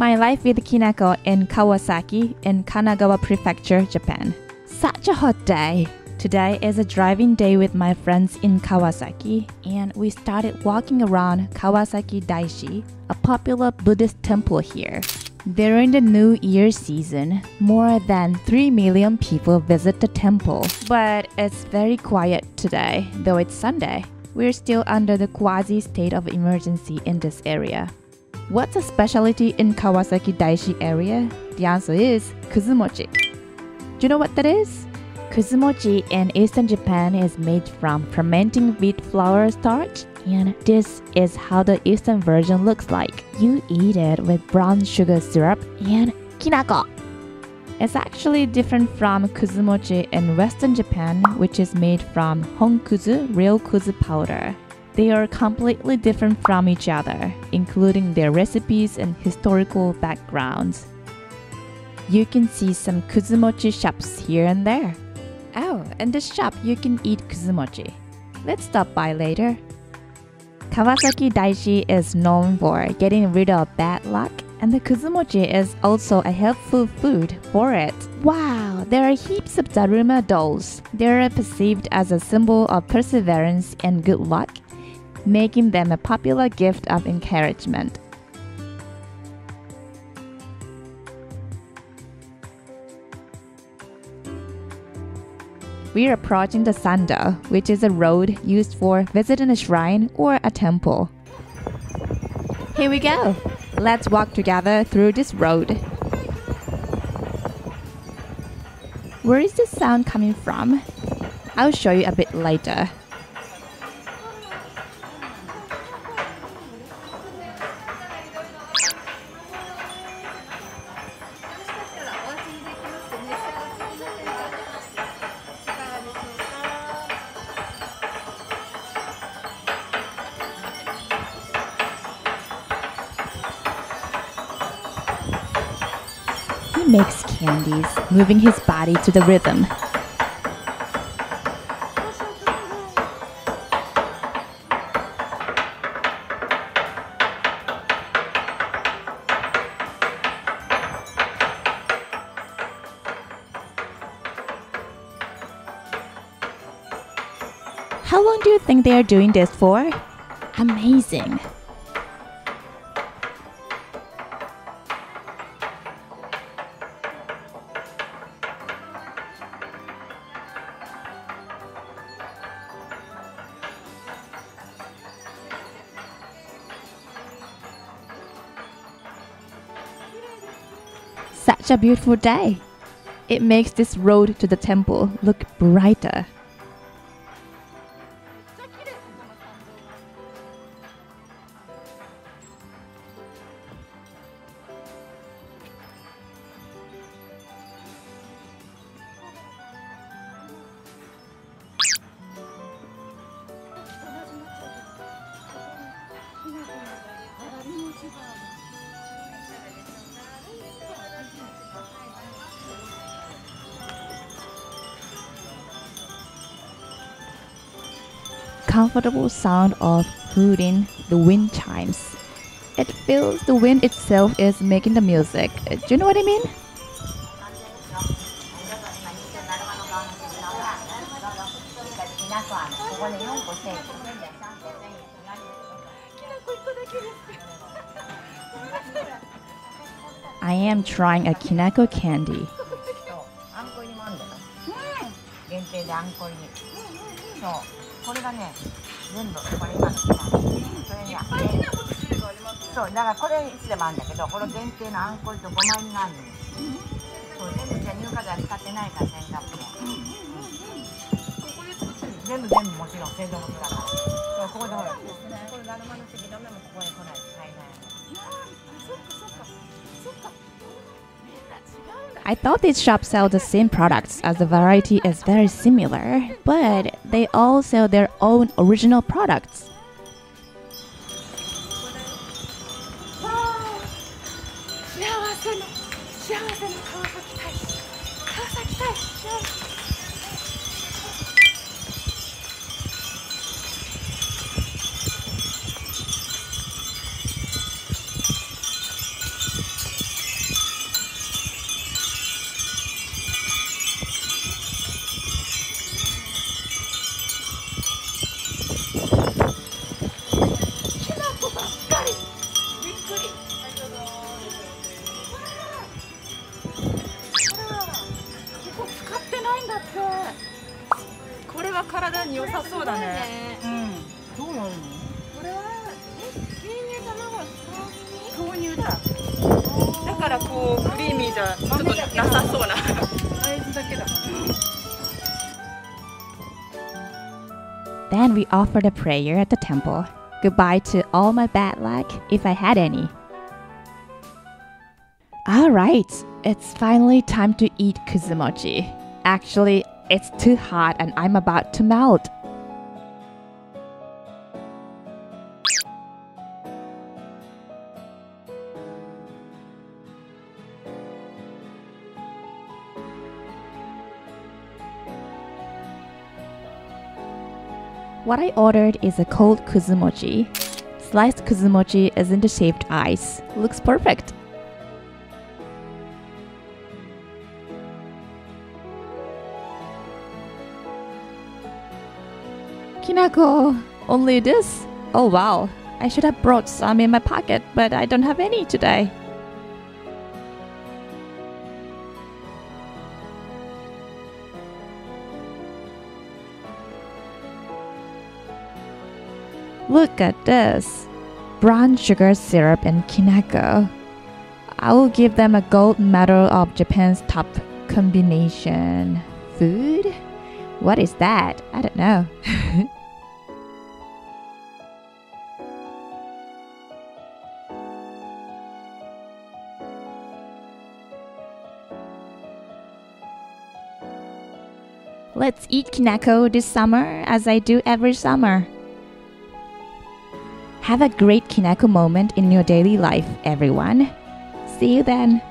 My life with Kinako in Kawasaki in Kanagawa Prefecture, Japan. Such a hot day. Today is a driving day with my friends in Kawasaki, and we started walking around Kawasaki Daishi, a popular Buddhist temple here. During the New Year season, more than 3 million people visit the temple. But it's very quiet today, though it's Sunday. We're still under the quasi-state of emergency in this area. What's a specialty in Kawasaki Daishi area? The answer is kuzumochi. Do you know what that is? Kuzumochi in Eastern Japan is made from fermenting wheat flour starch, and this is how the Eastern version looks like. You eat it with brown sugar syrup and kinako. It's actually different from kuzumochi in Western Japan, which is made from honkuzu, real kuzu powder. They are completely different from each other, including their recipes and historical backgrounds. You can see some kuzumochi shops here and there. Oh, in this shop you can eat kuzumochi. Let's stop by later. Kawasaki Daishi is known for getting rid of bad luck, and the kuzumochi is also a helpful food for it. Wow, there are heaps of Daruma dolls. They are perceived as a symbol of perseverance and good luck, making them a popular gift of encouragement. We are approaching the Sando, which is a road used for visiting a shrine or a temple. Here we go! Let's walk together through this road. Where is this sound coming from? I'll show you a bit later. He makes candies, moving his body to the rhythm. How long do you think they are doing this for? Amazing! Such a beautiful day. It makes this road to the temple look brighter. Comfortable sound of hooting the wind chimes. It feels the wind itself is making the music. Do you know what I mean? I am trying a kinako candy. I thought these shops sell the same products as the variety is very similar, but they all sell their own original products. に良さそうだね。どうなるの？これは牛乳卵豆乳だ。だからこうクリーミーじゃちょっとなさそうな。大豆だけだ。Then we offered a prayer at the temple. Goodbye to all my bad luck, if I had any. Alright, it's finally time to eat kuzumochi. Actually, it's too hot and I'm about to melt. What I ordered is a cold kuzumochi. Sliced kuzumochi is in the shaped ice. Looks perfect. Kinako, only this? Oh wow, I should have brought some in my pocket, but I don't have any today. Look at this. Brown sugar syrup and kinako. I will give them a gold medal of Japan's top combination. Food? What is that? I don't know. Let's eat kinako this summer as I do every summer. Have a great kinako moment in your daily life, everyone. See you then.